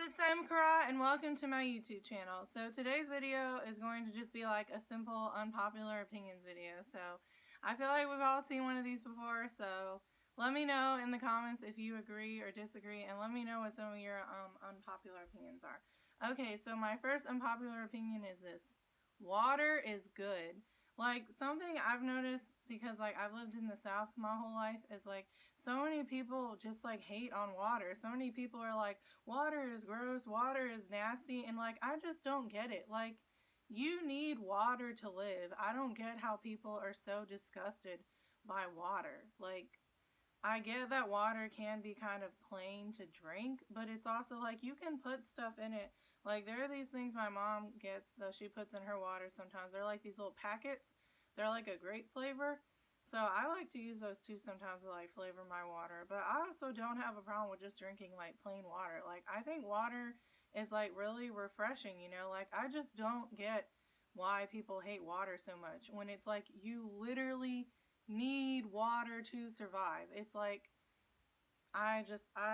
it's Kara and welcome to my YouTube channel. So today's video is going to just be like a simple unpopular opinions video. So I feel like we've all seen one of these before, so let me know in the comments if you agree or disagree, and let me know what some of your unpopular opinions are. Okay, so my first unpopular opinion is this. Water is good. Like, something I've noticed, because like I've lived in the South my whole life, is like so many people just like hate on water. So many people are like, water is gross, water is nasty, and like I just don't get it. Like, you need water to live. I don't get how people are so disgusted by water. Like, I get that water can be kind of plain to drink, but it's also like you can put stuff in it. Like, there are these things my mom gets that she puts in her water sometimes. They're like these little packets. They're like a grape flavor. So I like to use those too sometimes to like flavor my water. But I also don't have a problem with just drinking like plain water. Like, I think water is like really refreshing, you know? Like, I just don't get why people hate water so much when it's like you literally need water to survive. It's like, I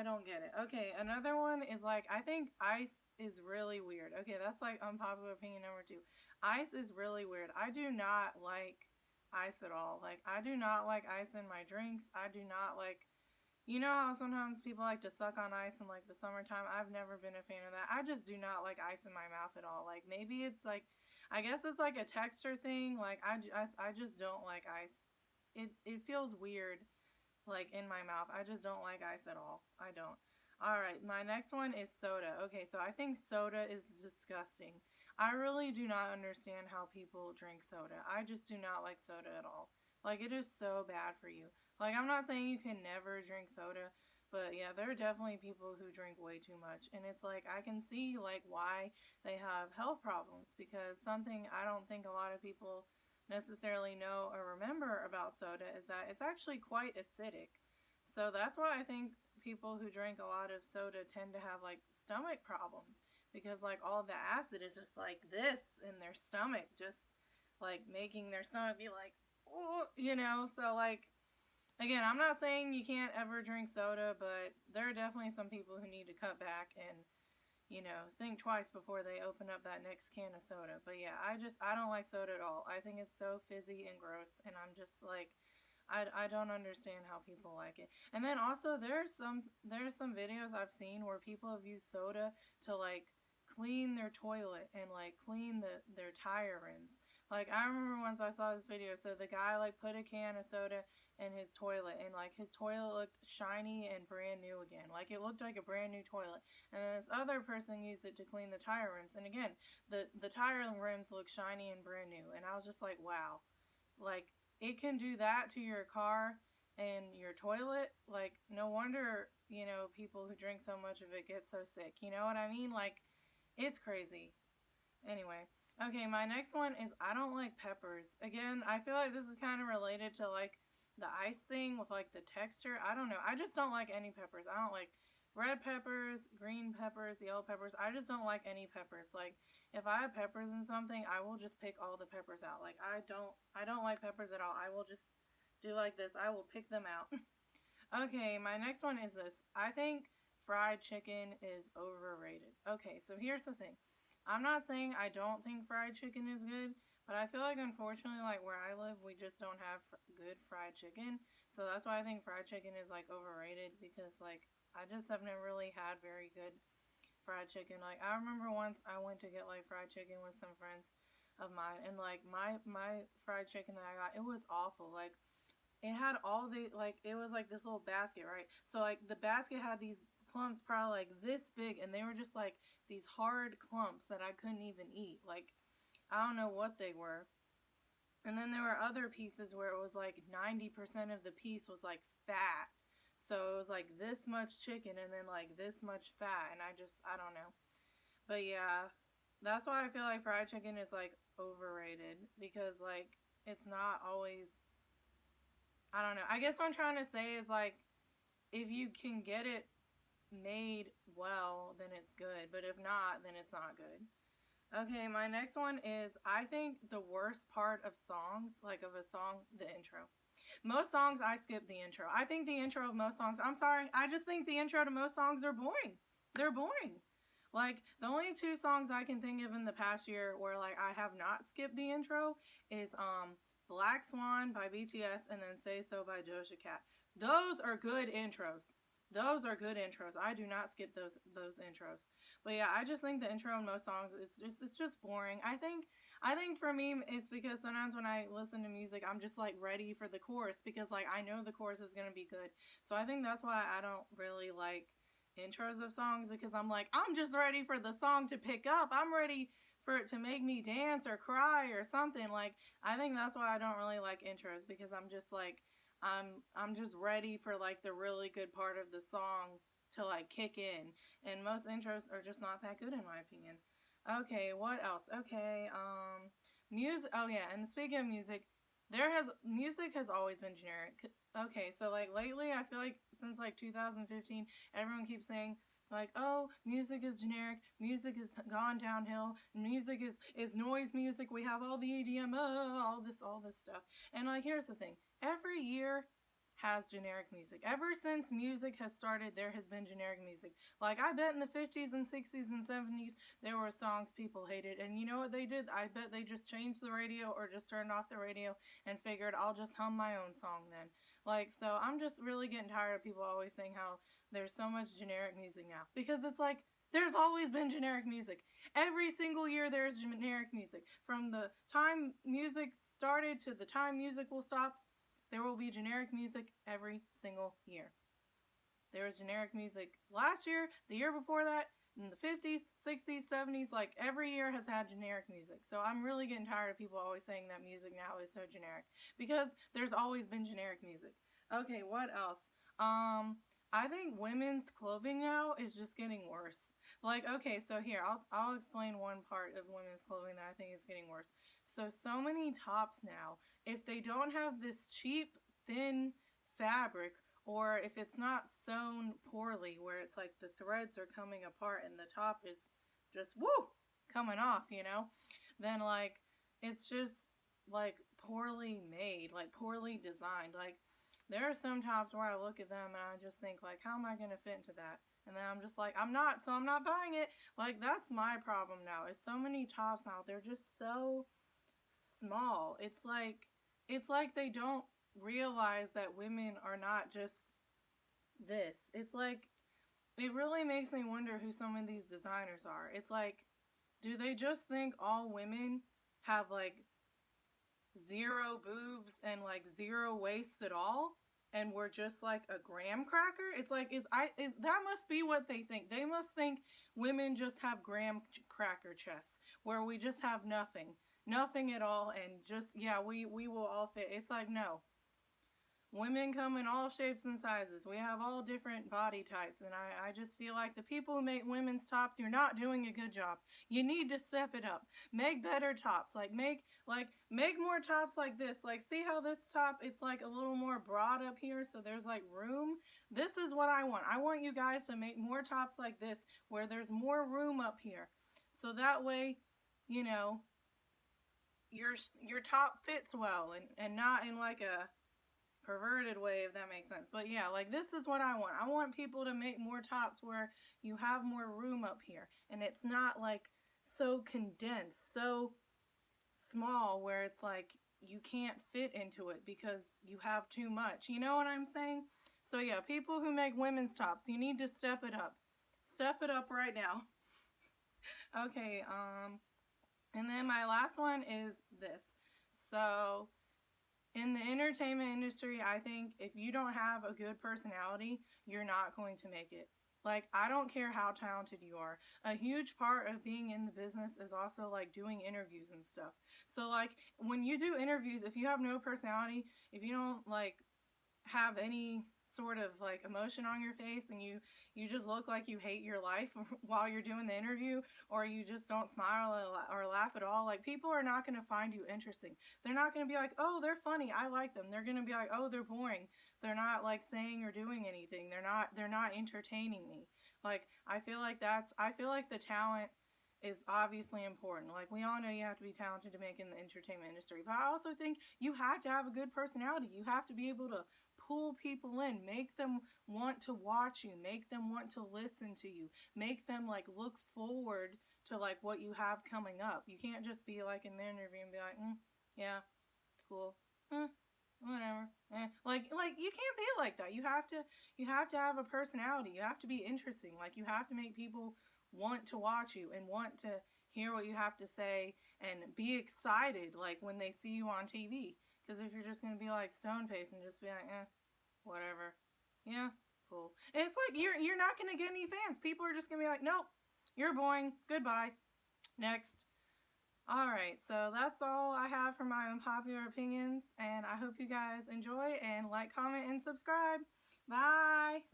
don't get it. Okay, another one is like, I think ice is really weird. Okay, that's like unpopular opinion number 2. Ice is really weird. I do not like ice at all. Like, I do not like ice in my drinks. I do not like, you know how sometimes people like to suck on ice in like the summertime? I've never been a fan of that. I just do not like ice in my mouth at all. Like, maybe it's like, I guess it's like a texture thing. Like, I just don't like ice. It feels weird, like, in my mouth. I just don't like ice at all. I don't. All right, my next one is soda. Okay, so I think soda is disgusting. I really do not understand how people drink soda. I just do not like soda at all. Like, it is so bad for you. Like, I'm not saying you can never drink soda, but yeah, there are definitely people who drink way too much. And it's like, I can see like why they have health problems, because something I don't think a lot of people necessarily know or remember about soda is that it's actually quite acidic. So that's why I think people who drink a lot of soda tend to have like stomach problems, because like all the acid is just like this in their stomach, just like making their stomach be like, oh, you know. So like, again, I'm not saying you can't ever drink soda, but there are definitely some people who need to cut back and, you know, think twice before they open up that next can of soda. But yeah, I don't like soda at all. I think it's so fizzy and gross, and I'm just like, I don't understand how people like it. And then also there's some videos I've seen where people have used soda to like clean their toilet and like clean their tire rims. Like, I remember once I saw this video, so the guy like put a can of soda in his toilet, and like his toilet looked shiny and brand new again. Like, it looked like a brand new toilet. And then this other person used it to clean the tire rims, and again, the tire rims look shiny and brand new. And I was just like, wow. Like, it can do that to your car and your toilet. Like, no wonder, you know, people who drink so much of it get so sick. You know what I mean? Like, it's crazy. Anyway, okay, my next one is I don't like peppers. Again, I feel like this is kind of related to like the ice thing with like the texture. I don't know. I just don't like any peppers. I don't like red peppers, green peppers, yellow peppers. I just don't like any peppers. Like, if I have peppers in something, I will just pick all the peppers out. Like, I don't like peppers at all. I will just do like this. I will pick them out. Okay, my next one is this. I think fried chicken is overrated. Okay, so here's the thing. I'm not saying I don't think fried chicken is good, but I feel like, unfortunately, like where I live, we just don't have good fried chicken. So that's why I think fried chicken is like overrated, because like I just have never really had very good fried chicken. Like, I remember once I went to get like fried chicken with some friends of mine, and like my fried chicken that I got, it was awful. Like, it had all the, like, it was like this little basket, right? So like the basket had these clumps probably like this big, and they were just like these hard clumps that I couldn't even eat. Like, I don't know what they were. And then there were other pieces where it was like 90% of the piece was like fat. So it was like this much chicken and then like this much fat, and I don't know. But yeah, that's why I feel like fried chicken is like overrated, because like it's not always, I don't know. I guess what I'm trying to say is like, if you can get it made well, then it's good. But if not, then it's not good. Okay, my next one is, I think the worst part of songs, like of a song, the intro. Most songs, I skip the intro. I think the intro of most songs, I'm sorry, I just think the intro to most songs are boring. They're boring. Like, the only two songs I can think of in the past year where, like, I have not skipped the intro is, Black Swan by BTS and then Say So by Doja Cat. Those are good intros. Those are good intros. I do not skip those intros. But yeah, I just think the intro in most songs it's just boring. I think for me it's because sometimes when I listen to music, I'm just like ready for the chorus because like I know the chorus is going to be good. So I think that's why I don't really like intros of songs because I'm like I'm just ready for the song to pick up. I'm ready for it to make me dance or cry or something. Like I think that's why I don't really like intros because I'm just like I'm just ready for like the really good part of the song to like kick in. And most intros are just not that good in my opinion. Okay, what else? Okay, music. Oh yeah, and speaking of music, music has always been generic. Okay, so like lately, I feel like since like 2015, everyone keeps saying like, oh, music is generic, music has gone downhill, music is noise music. We have all the EDM, all this stuff. And like, here's the thing: every year has generic music. Ever since music has started, there has been generic music. Like, I bet in the 50s and 60s and 70s, there were songs people hated. And you know what they did? I bet they just changed the radio or just turned off the radio and figured, I'll just hum my own song then. Like, so I'm just really getting tired of people always saying how there's so much generic music now. Because it's like, there's always been generic music. Every single year there's generic music. From the time music started to the time music will stop, there will be generic music every single year. There was generic music last year, the year before that, in the 50s, 60s, 70s, like every year has had generic music. So I'm really getting tired of people always saying that music now is so generic because there's always been generic music. Okay, what else? I think women's clothing now is just getting worse. Like, okay, so here, I'll explain one part of women's clothing that I think is getting worse. So many tops now, if they don't have this cheap, thin fabric, or if it's not sewn poorly, where it's like the threads are coming apart and the top is just, woo, coming off, then like, it's just like poorly made, like poorly designed. Like, there are some tops where I look at them and I just think like, how am I going to fit into that? And then I'm just like, I'm not buying it. Like, that's my problem now, is so many tops now, they're just so small. It's like they don't realize that women are not just this. It's like, it really makes me wonder who some of these designers are. It's like, do they just think all women have like zero boobs and like zero waist at all? And we're just like a graham cracker? It's like, that must be what they think. They must think women just have graham cracker chests where we just have nothing at all, and just, yeah, we will all fit. It's like, no. Women come in all shapes and sizes. We have all different body types, and I just feel like the people who make women's tops, you're not doing a good job. You need to step it up. Make better tops. Make more tops like this. Like, see how this top, it's like a little more broad up here, so there's like room. This is what I want. I want you guys to make more tops like this, where there's more room up here. So that way, your top fits well and not in like a perverted way, if that makes sense. But yeah, like, this is what I want. I want people to make more tops where you have more room up here and it's not like so condensed, so small, where it's like you can't fit into it because you have too much. You know what I'm saying? So yeah, people who make women's tops, you need to step it up. Step it up right now. Okay, and then my last one is this. So in the entertainment industry, I think if you don't have a good personality, you're not going to make it. Like, I don't care how talented you are. A huge part of being in the business is also like doing interviews and stuff. So like, when you do interviews, if you have no personality, if you don't like have any sort of like emotion on your face, and you just look like you hate your life while you're doing the interview, or you just don't smile or laugh at all, like, people are not going to find you interesting. They're not going to be like, oh, they're funny, I like them. They're going to be like, oh, they're boring. They're not like saying or doing anything. They're not entertaining me. Like, I feel like the talent is obviously important. Like, we all know you have to be talented to make in the entertainment industry, but I also think you have to have a good personality. You have to be able to pull people in, make them want to watch you, make them want to listen to you, make them like look forward to like what you have coming up. You can't just be like in the interview and be like, yeah, cool, whatever. Like you can't be like that. You have to have a personality. You have to be interesting. Like you have to make people want to watch you and want to hear what you have to say and be excited like when they see you on TV. Because if you're just gonna be like stone faced and just be like, whatever, yeah, cool. And it's like you're not gonna get any fans. People are just gonna be like, nope, you're boring. Goodbye. Next. Alright, so that's all I have for my unpopular opinions, and I hope you guys enjoy, and like, comment, and subscribe. Bye!